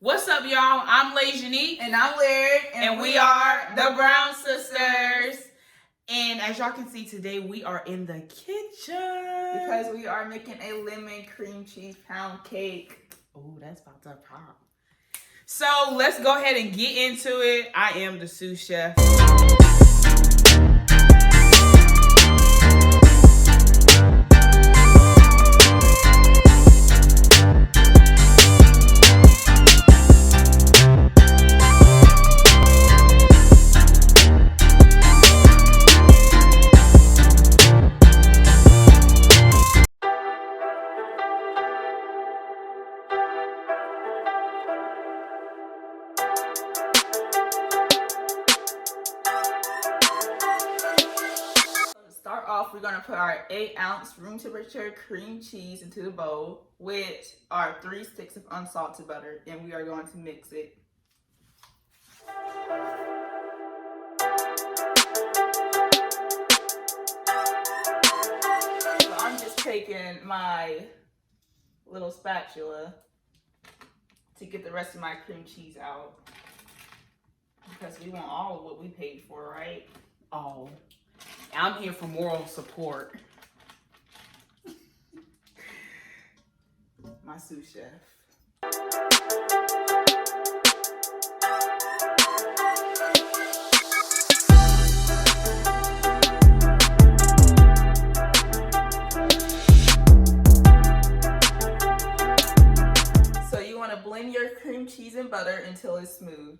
What's up, y'all? I'm Glaze and I'm Lyric, and we are the Brown Sisters. And as y'all can see today, we are in the kitchen because we are making a lemon cream cheese pound cake. Oh, that's about to pop. So let's go ahead and get into it. I am the sous chef. We're gonna put our 8-ounce room temperature cream cheese into the bowl with our 3 sticks of unsalted butter, and we are going to mix it. So I'm just taking my little spatula to get the rest of my cream cheese out because we want all of what we paid for, right? Oh. I'm here for moral support. My sous chef. So you want to blend your cream cheese and butter until it's smooth.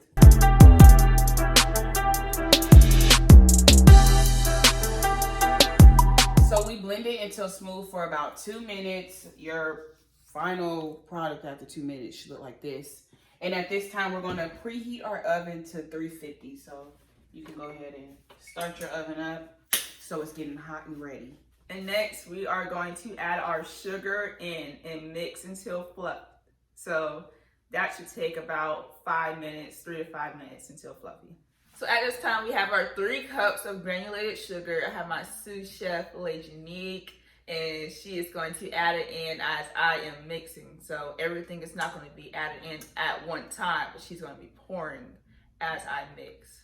So we blend it until smooth for about 2 minutes. Your final product after 2 minutes should look like this. And at this time, we're going to preheat our oven to 350. So you can go ahead and start your oven up so it's getting hot and ready. And next, we are going to add our sugar in and mix until fluff. So that should take about 5 minutes, 3 to 5 minutes until fluffy. So at this time, we have our 3 cups of granulated sugar. I have my sous chef, Legenique, and she is going to add it in as I am mixing. So everything is not going to be added in at one time, but she's going to be pouring as I mix.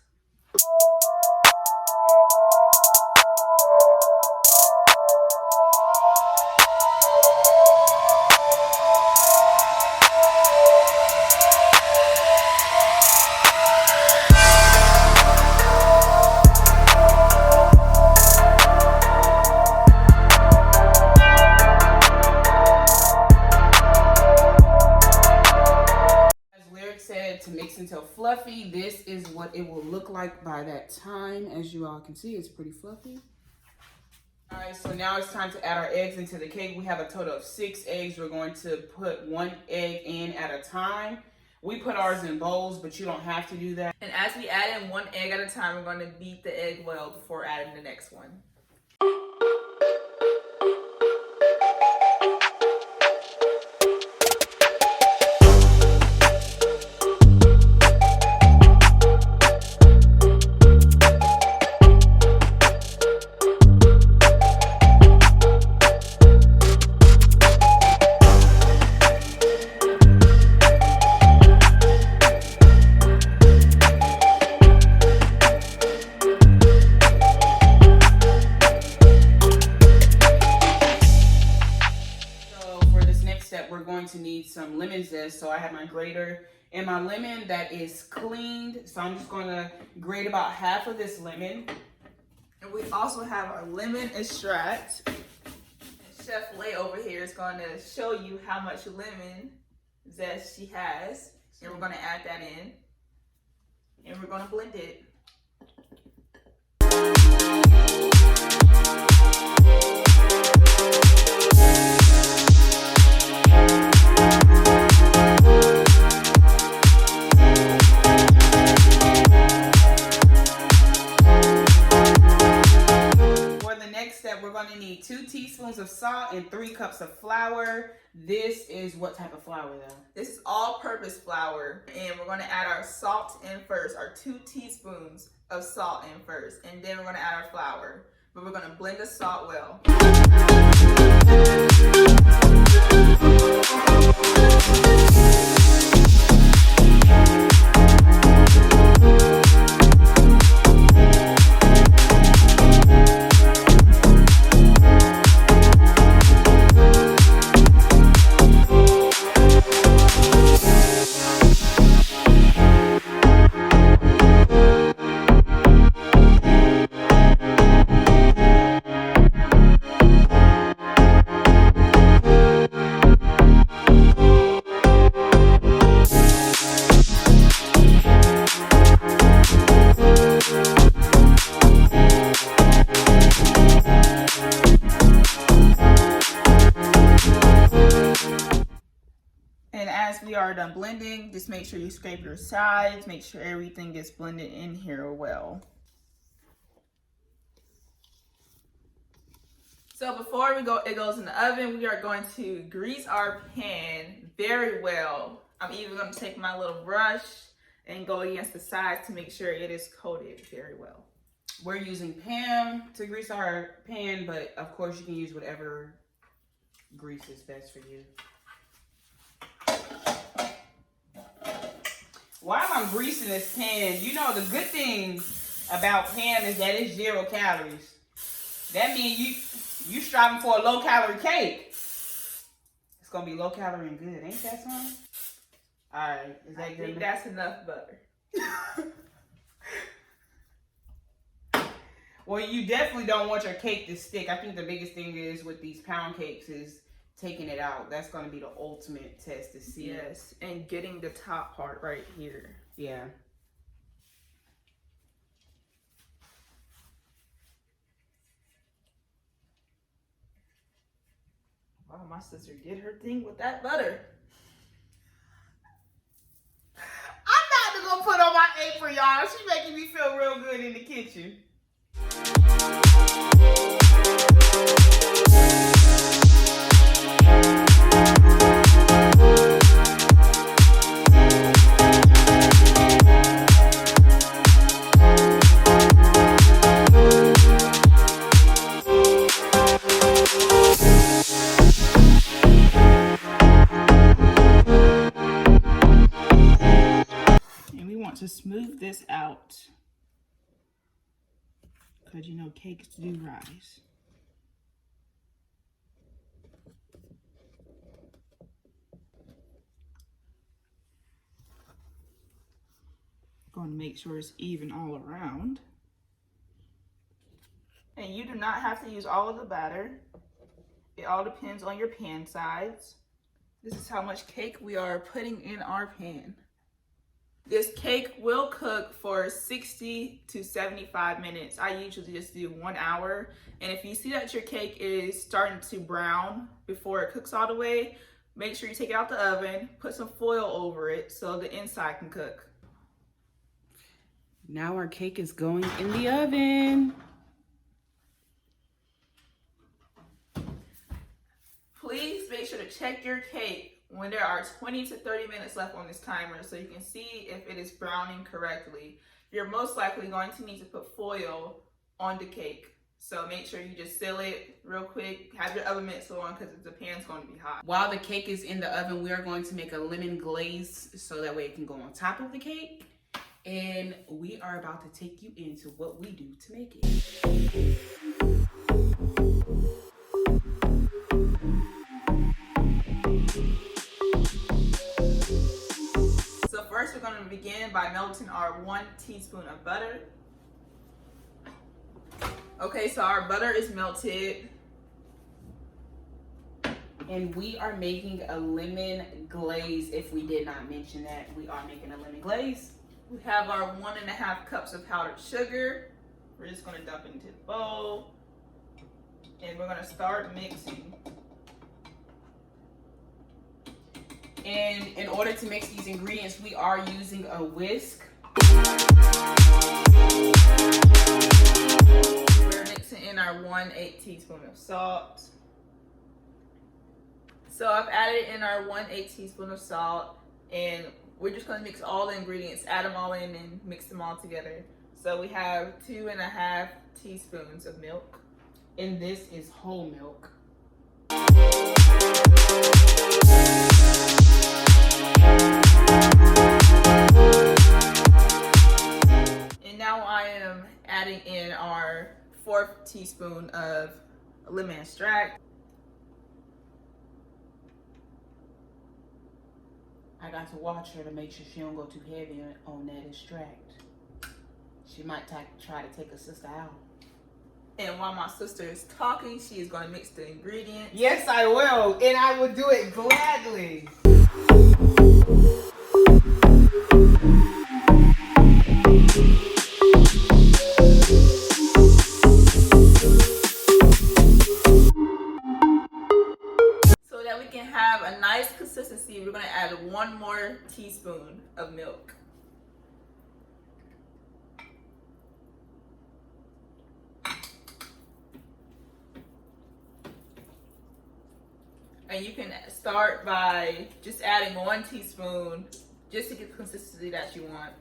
To mix until fluffy. This is what it will look like by that time. As you all can see, it's pretty fluffy. All right, so now it's time to add our eggs into the cake. We have a total of 6 eggs. We're going to put 1 egg in at a time. We put ours in bowls, but you don't have to do that. And as we add in 1 egg at a time, we're going to beat the egg well before adding the next one. We're going to need some lemon zest. So I have my grater and my lemon that is cleaned. So I'm just going to grate about half of this lemon. And we also have our lemon extract. And Chef Lay over here is going to show you how much lemon zest she has. And we're going to add that in. And we're going to blend it. We're going to need 2 teaspoons of salt and 3 cups of flour. This is what type of flour though? This is all-purpose flour, and we're going to add our salt in first, our 2 teaspoons of salt in first, and then we're going to add our flour. But we're going to blend the salt well. We are done blending, just make sure you scrape your sides, make sure everything gets blended in here well. So before it goes in the oven, we are going to grease our pan very well. I'm even going to take my little brush and go against the sides to make sure it is coated very well. We're using Pam to grease our pan, but of course you can use whatever grease is best for you. While I'm greasing this pan, you know the good thing about Pam is that it's 0 calories. That means you striving for a low calorie cake. It's gonna be low calorie and good, ain't that something? All right, is that I good? think that's enough butter. Well, you definitely don't want your cake to stick. I think the biggest thing is with these pound cakes is taking it out. That's going to be the ultimate test to see. Yes, and getting the top part right here. Yeah. Wow, my sister did her thing with that butter. I'm not going to put on my apron, y'all. She's making me feel real good in the kitchen. To smooth this out, because you know cakes do rise. Going to make sure it's even all around. And you do not have to use all of the batter. It all depends on your pan size. This is how much cake we are putting in our pan. This cake will cook for 60 to 75 minutes. I usually just do 1 hour. And if you see that your cake is starting to brown before it cooks all the way, make sure you take it out the oven, put some foil over it so the inside can cook. Now our cake is going in the oven. Please make sure to check your cake when there are 20 to 30 minutes left on this timer so you can see if it is browning correctly. You're most likely going to need to put foil on the cake. So make sure you just seal it real quick. Have your oven mitts on because the pan's going to be hot. While the cake is in the oven, we are going to make a lemon glaze so that way it can go on top of the cake. And we are about to take you into what we do to make it. First, we're going to begin by melting our 1 teaspoon of butter. Okay, so our butter is melted. And we are making a lemon glaze. If we did not mention that, we are making a lemon glaze. We have our 1.5 cups of powdered sugar. We're just going to dump it into the bowl. And we're going to start mixing. And in order to mix these ingredients, we are using a whisk. We're mixing in our 1/8 teaspoon of salt. So I've added in our 1/8 teaspoon of salt, and we're just going to mix all the ingredients, add them all in and mix them all together. So we have 2.5 teaspoons of milk. And this is whole milk. adding in our 4th teaspoon of lemon extract. I got to watch her to make sure she don't go too heavy on that extract. She might try to take her sister out. And while my sister is talking, she is going to mix the ingredients. Yes, I will, and I will do it gladly. So that we can have a nice consistency, we're going to add 1 more teaspoon of milk. And you can start by just adding 1 teaspoon just to get the consistency that you want.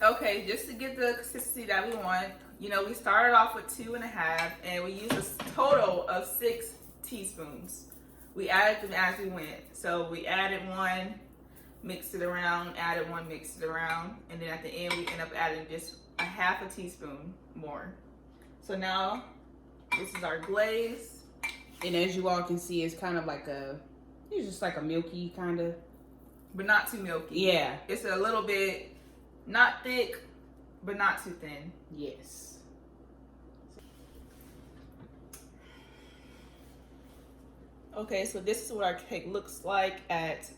Okay, just to get the consistency that we want, you know, we started off with 2.5 and we used a total of 6 teaspoons. We added them as we went. So we added 1, mixed it around, added 1, mixed it around, and then at the end we end up adding just a 1/2 teaspoon more. So now this is our glaze. And as you all can see, it's kind of like it's just like a milky kind of. But not too milky. Yeah. It's a little bit, not thick, but not too thin. Yes. Okay, so this is what our cake looks like at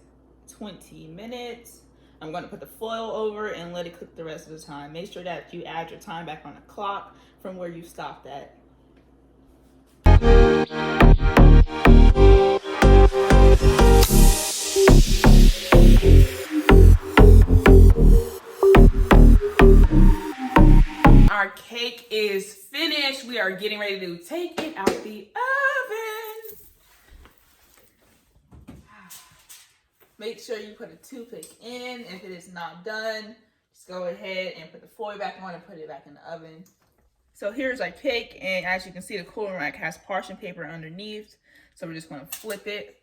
20 minutes. I'm going to put the foil over and let it cook the rest of the time. Make sure that you add your time back on the clock from where you stopped at. Our cake is finished. We are getting ready to take it out the oven. Make sure you put a toothpick in. If it is not done, just go ahead and put the foil back on and put it back in the oven. So here's our cake, and as you can see, the cooling rack has parchment paper underneath. So we're just going to flip it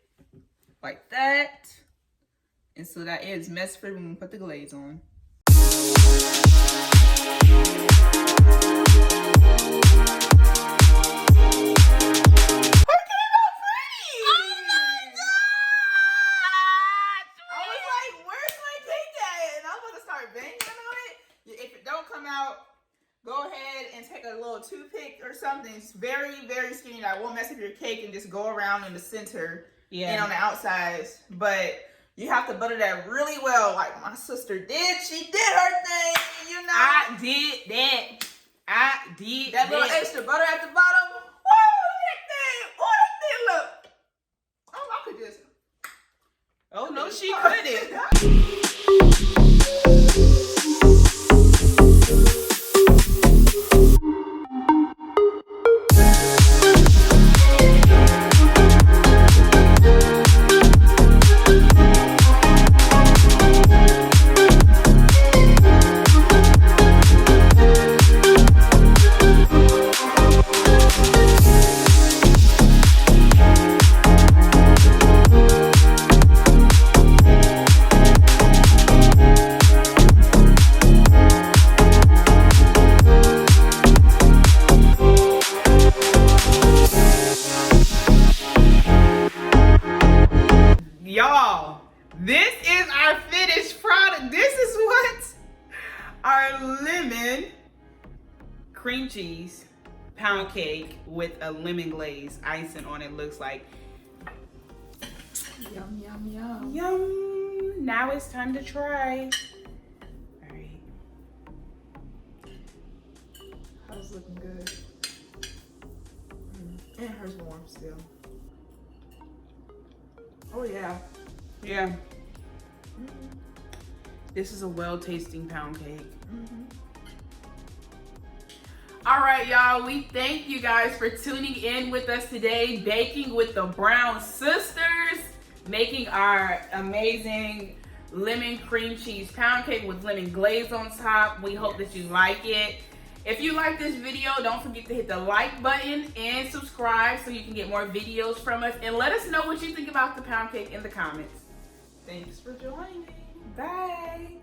like that. And so that is mess free when we put the glaze on. Go ahead and take a little toothpick or something. It's very, very skinny that won't mess up your cake, and just go around in the center and on the outsides. But you have to butter that really well, like my sister did. She did her thing, you know. I did that. That little extra butter at the bottom. Woo, that thing. Oh, that thing look. Oh, I could just. Oh, no, she couldn't. Y'all, this is our finished product. This is what our lemon cream cheese pound cake with a lemon glaze icing on it looks like. Yum, yum, yum. Yum. Now it's time to try. All right. It's looking good. And hers warm still. Oh yeah. Yeah. This is a well-tasting pound cake. All right, y'all, we thank you guys for tuning in with us today, baking with the Brown Sisters, making our amazing lemon cream cheese pound cake with lemon glaze on top. We hope that you like it. If you like this video, don't forget to hit the like button and subscribe so you can get more videos from us. And let us know what you think about the pound cake in the comments. Thanks for joining. Bye.